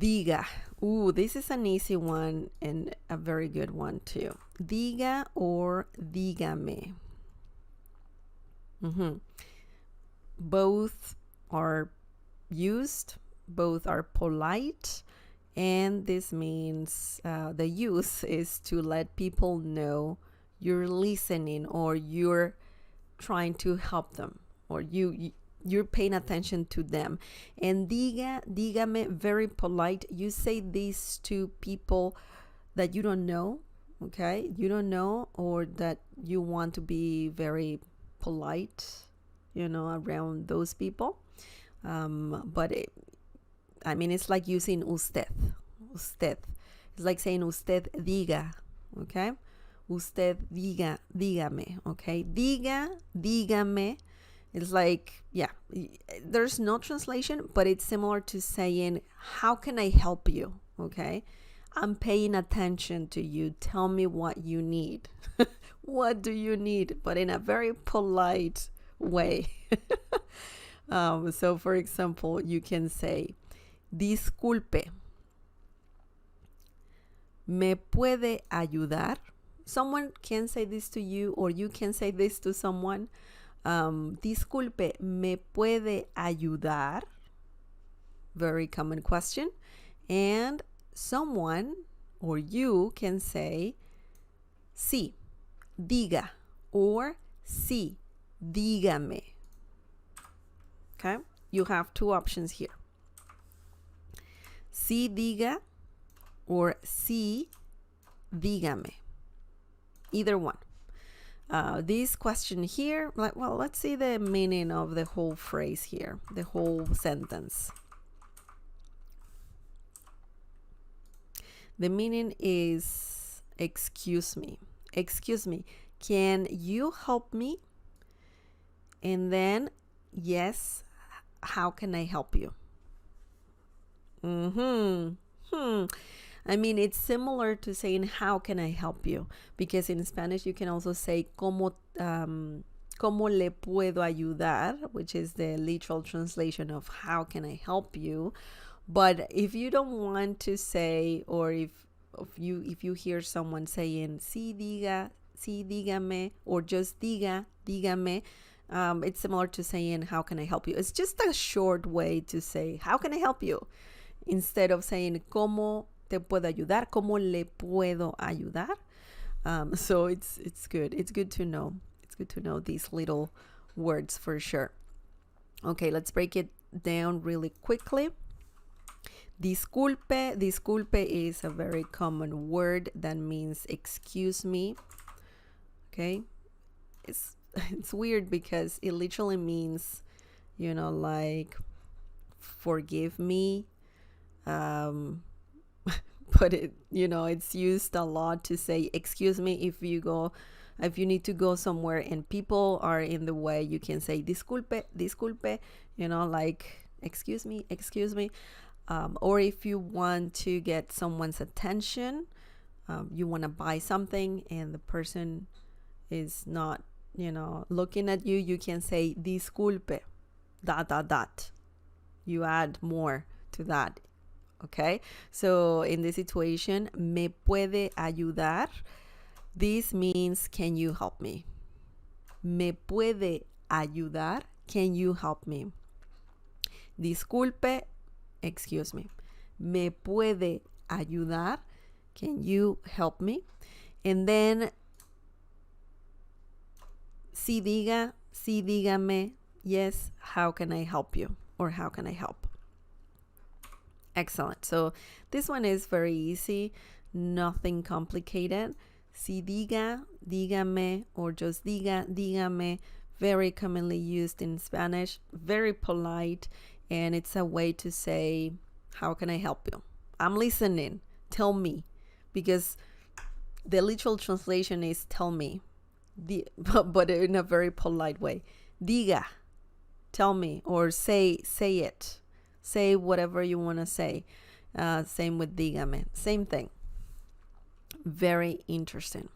Diga. Ooh, this is an easy one and a very good one too. Diga or dígame. Both are used, both are polite, and this means the use is to let people know you're listening or you're trying to help them, or you're paying attention to them. And dígame, very polite. You say this to people that you don't know, okay? You don't know, or that you want to be very polite, around those people. But it's like using usted. Usted. It's like saying usted diga, okay? Usted diga, dígame, okay? Diga, dígame. It's like, there's no translation, but it's similar to saying, how can I help you, okay? I'm paying attention to you. Tell me what you need. What do you need? But in a very polite way. So, for example, you can say, disculpe, ¿me puede ayudar? Someone can say this to you, or you can say this to someone. Disculpe, ¿me puede ayudar? Very common question. And someone or you can say, sí, diga, or sí, dígame. Okay? You have two options here. Sí, diga, or sí, dígame. Either one. This question here, let's see the meaning of the whole phrase here, the whole sentence. The meaning is, excuse me, can you help me? And then, yes, how can I help you? It's similar to saying, how can I help you? Because in Spanish, you can also say, ¿cómo le puedo ayudar? Which is the literal translation of how can I help you? But if you don't want to say, or if you hear someone saying, sí, diga, sí, dígame, or just diga, dígame, it's similar to saying, how can I help you? It's just a short way to say, how can I help you? Instead of saying, ¿cómo te puedo ayudar? ¿Cómo le puedo ayudar? So it's good. It's good to know. It's good to know these little words for sure. Okay, let's break it down really quickly. Disculpe. Disculpe is a very common word that means excuse me. Okay, it's weird because it literally means, like forgive me. But it's used a lot to say excuse me. If you need to go somewhere and people are in the way, you can say disculpe, like excuse me. Or if you want to get someone's attention, you want to buy something and the person is not, looking at you, you can say disculpe, ... You add more to that. Okay, so in this situation, me puede ayudar. This means, can you help me? Me puede ayudar. Can you help me? Disculpe, excuse me. Me puede ayudar. Can you help me? And then, sí diga, sí dígame. Yes, how can I help you? Or how can I help? Excellent. So this one is very easy, nothing complicated. Si diga, dígame, or just diga, dígame, very commonly used in Spanish, very polite, and it's a way to say, how can I help you? I'm listening, tell me, because the literal translation is tell me, but in a very polite way. Diga, tell me, or say it. Say whatever you want to say. Same with dígame. Same thing. Very interesting.